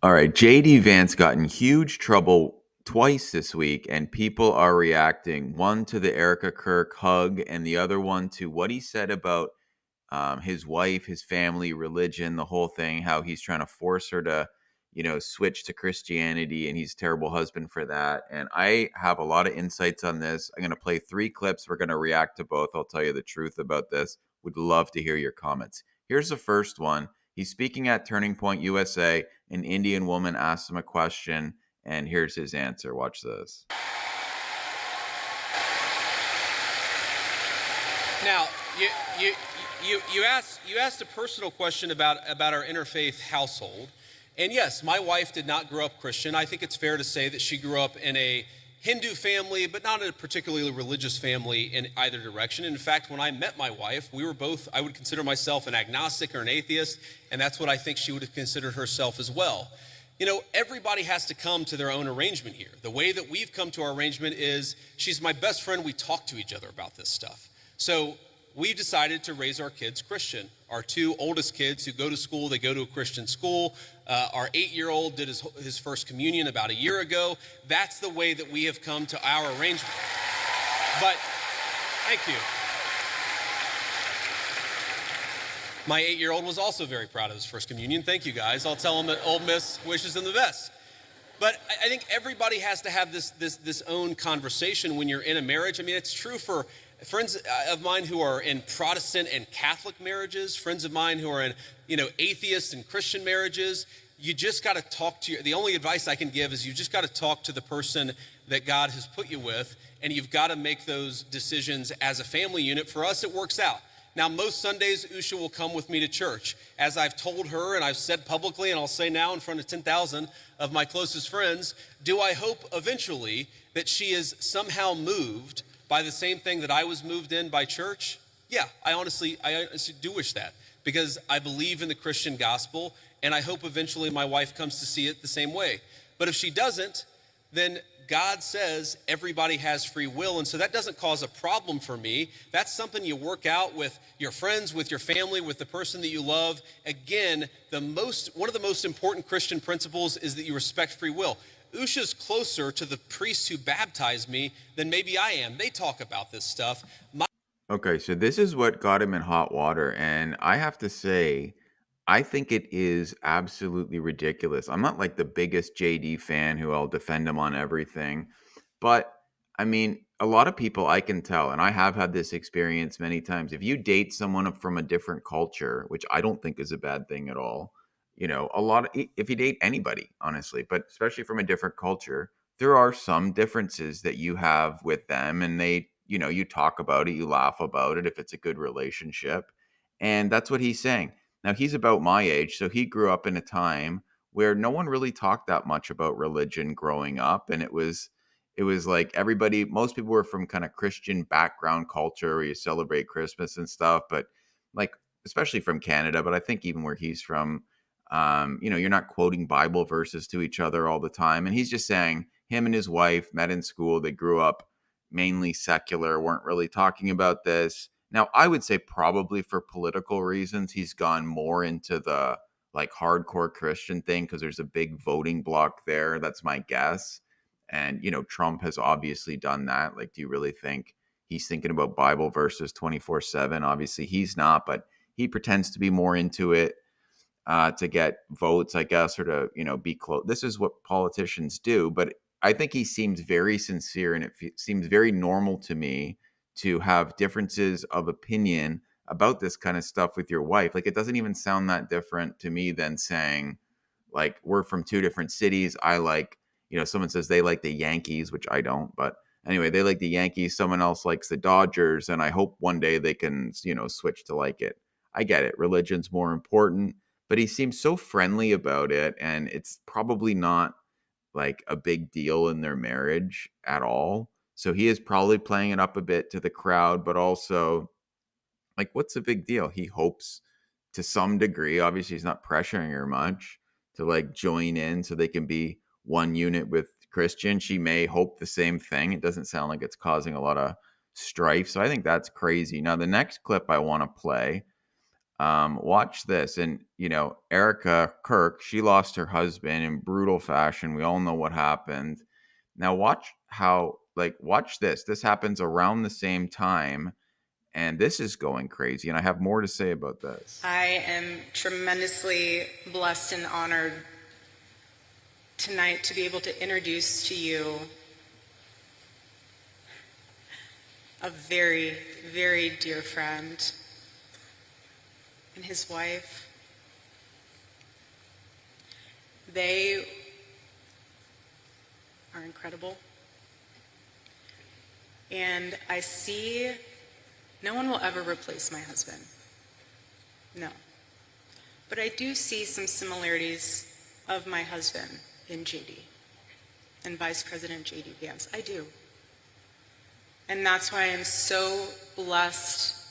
All right, JD Vance got in huge trouble twice this week, and people are reacting. One to the Erika Kirk hug, and the other one to what he said about his wife, his family, religion, the whole thing. How he's trying to force her to, switch to Christianity, and he's a terrible husband for that. And I have a lot of insights on this. I'm going to play three clips. We're going to react to both. I'll tell you the truth about this. Would love to hear your comments. Here's the first one. He's speaking at Turning Point USA. An Indian woman asks him a question, and here's his answer. Watch this. Now, you asked a personal question about our interfaith household, and yes, my wife did not grow up Christian. I think it's fair to say that she grew up in a Hindu family, but not in a particularly religious family in either direction. In fact, when I met my wife, we were both, I would consider myself an agnostic or an atheist, and that's what I think she would have considered herself as well. You know, everybody has to come to their own arrangement here. The way that we've come to our arrangement is she's my best friend. We talk to each other about this stuff. So we've decided to raise our kids Christian. Our two oldest kids who go to school, they go to a Christian school. Our 8-year-old did his first communion about a year ago. That's the way that we have come to our arrangement. But thank you. My 8-year-old was also very proud of his first communion. Thank you, guys. I'll tell him that Old Miss wishes him the best. But I think everybody has to have this own conversation when you're in a marriage. I mean, it's true for friends of mine who are in Protestant and Catholic marriages, friends of mine who are in, atheist and Christian marriages. You just got to talk to the only advice I can give is you just got to talk to the person that God has put you with, and you've got to make those decisions as a family unit. For us, it works out. Now, most Sundays, Usha will come with me to church. As I've told her and I've said publicly, and I'll say now in front of 10,000 of my closest friends, do I hope eventually that she is somehow moved by the same thing that I was moved in by church? Yeah, I honestly do wish that, because I believe in the Christian gospel, and I hope eventually my wife comes to see it the same way. But if she doesn't, then God says everybody has free will, and so that doesn't cause a problem for me. That's something you work out with your friends, with your family, with the person that you love. Again, one of the most important Christian principles is that you respect free will. Usha's closer to the priests who baptized me than maybe I am. They talk about this stuff. Okay, so this is what got him in hot water, and I have to say, I think it is absolutely ridiculous. I'm not like the biggest JD fan who I'll defend him on everything, but I mean, a lot of people I can tell, and I have had this experience many times. If you date someone from a different culture, which I don't think is a bad thing at all, if you date anybody, honestly, but especially from a different culture, there are some differences that you have with them, and you talk about it, you laugh about it if it's a good relationship. And that's what he's saying. Now, he's about my age, so he grew up in a time where no one really talked that much about religion growing up, and it was like most people were from kind of Christian background culture where you celebrate Christmas and stuff, but like especially from Canada, but I think even where he's from, you're not quoting Bible verses to each other all the time. And he's just saying him and his wife met in school, they grew up mainly secular, weren't really talking about this. Now, I would say probably for political reasons, he's gone more into the like hardcore Christian thing because there's a big voting block there. That's my guess. And, Trump has obviously done that. Like, do you really think he's thinking about Bible verses 24/7? Obviously, he's not, but he pretends to be more into it to get votes, I guess, or to, be close. This is what politicians do. But I think he seems very sincere, and it seems very normal to me to have differences of opinion about this kind of stuff with your wife. Like, it doesn't even sound that different to me than saying, like, we're from two different cities. I like, someone says they like the Yankees, which I don't, but anyway, they like the Yankees. Someone else likes the Dodgers, and I hope one day they can, switch to like it. I get it. Religion's more important, but he seems so friendly about it, and it's probably not like a big deal in their marriage at all. So he is probably playing it up a bit to the crowd, but also, like, what's the big deal? He hopes to some degree, obviously he's not pressuring her much to like join in so they can be one unit with Christian. She may hope the same thing. It doesn't sound like it's causing a lot of strife. So I think that's crazy. Now, the next clip I want to play, Watch this. And, Erika Kirk, she lost her husband in brutal fashion. We all know what happened. Now, watch this. This happens around the same time. And this is going crazy. And I have more to say about this. I am tremendously blessed and honored tonight to be able to introduce to you a very, very dear friend and his wife. They are incredible. And I see no one will ever replace my husband. No. But I do see some similarities of my husband in JD and Vice President JD Vance. I do. And that's why I'm so blessed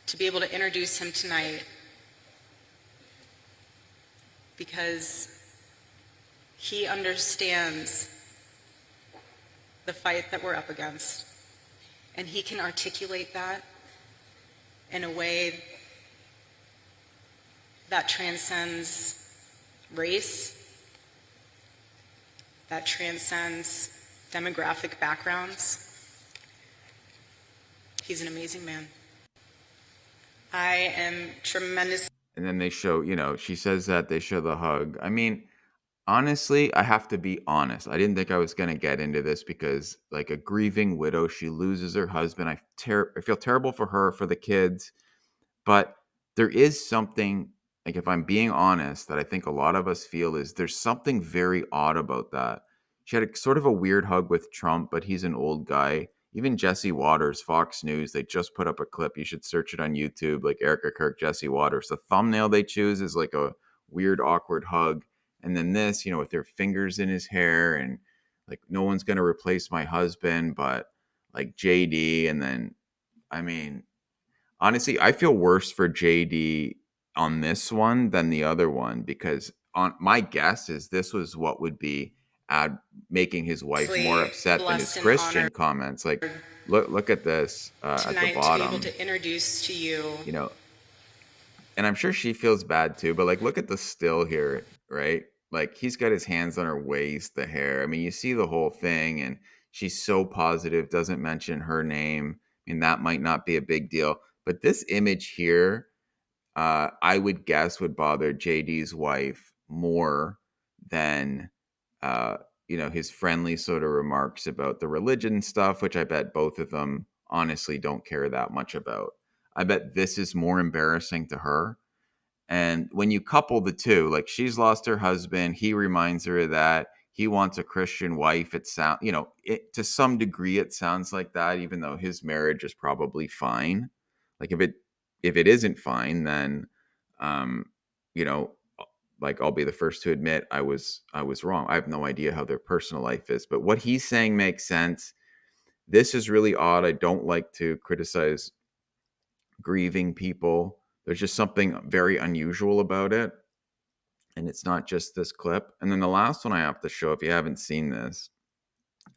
to be able to introduce him tonight, because he understands the fight that we're up against, and he can articulate that in a way that transcends race, that transcends demographic backgrounds. He's an amazing man. I am tremendous. And then they show, she says that they show the hug. I mean, honestly, I have to be honest. I didn't think I was going to get into this because, like a grieving widow, she loses her husband. I feel terrible for her, for the kids. But there is something, like, if I'm being honest, that I think a lot of us feel is there's something very odd about that. She had sort of a weird hug with Trump, but he's an old guy. Even Jesse Waters, Fox News, they just put up a clip. You should search it on YouTube, like Erika Kirk, Jesse Waters. The thumbnail they choose is like a weird, awkward hug. And then this, with their fingers in his hair, and like, no one's going to replace my husband, but like JD. And then, I mean, honestly, I feel worse for JD on this one than the other one, because on my guess is this was what would be ad making his wife more upset than his Blessed and Christian honored comments. Like, look at this at the tonight to be able bottom, to introduce to you. you know, and I'm sure she feels bad too. But like, look at the still here, right? Like, he's got his hands on her waist, the hair. I mean, you see the whole thing, and she's so positive, doesn't mention her name. I mean, that might not be a big deal, but this image here, I would guess would bother JD's wife more than, uh, his friendly sort of remarks about the religion stuff, which I bet both of them honestly don't care that much about. I bet this is more embarrassing to her. And when you couple the two, like, she's lost her husband, he reminds her of that. He wants a Christian wife. To some degree, it sounds like that, even though his marriage is probably fine. Like, if it isn't fine, then, um, you know, like, I'll be the first to admit I was wrong. I have no idea how their personal life is, but what he's saying makes sense. This is really odd. I don't like to criticize grieving people. There's just something very unusual about it. And it's not just this clip. And then the last one I have to show, if you haven't seen this,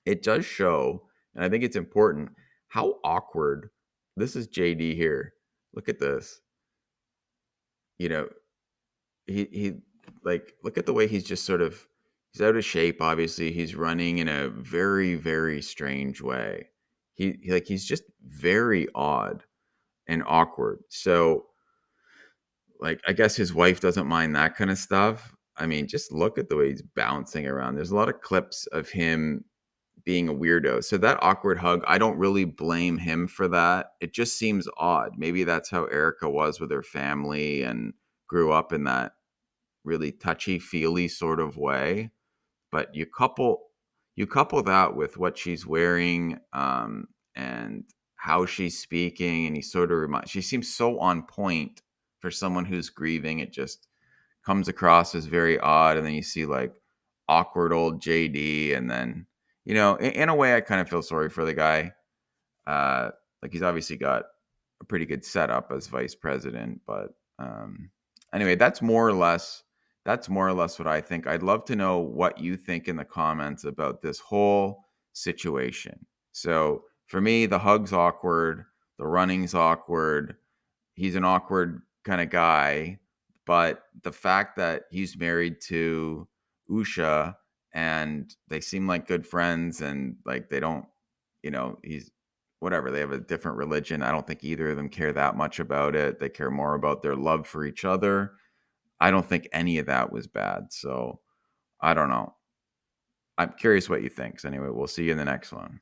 it does show, and I think it's important, how awkward this is. JD here. Look at this. You know, he like, look at the way he's just sort of, he's out of shape, obviously. He's running in a very, very strange way. He's just very odd and awkward. So, like, I guess his wife doesn't mind that kind of stuff. I mean, just look at the way he's bouncing around. There's a lot of clips of him being a weirdo. So that awkward hug, I don't really blame him for that. It just seems odd. Maybe that's how Erica was with her family and grew up in that really touchy-feely sort of way. But you couple that with what she's wearing, and how she's speaking, and he sort of she seems so on point for someone who's grieving. It just comes across as very odd. And then you see, like, awkward old JD, and then, in a way, I kind of feel sorry for the guy. Like, he's obviously got a pretty good setup as vice president, but, anyway, that's more or less what I think. I'd love to know what you think in the comments about this whole situation. So for me, the hug's awkward, the running's awkward. He's an awkward kind of guy, but the fact that he's married to Usha and they seem like good friends and like they don't, he's whatever, they have a different religion. I don't think either of them care that much about it. They care more about their love for each other. I don't think any of that was bad. So I don't know. I'm curious what you think. So anyway, we'll see you in the next one.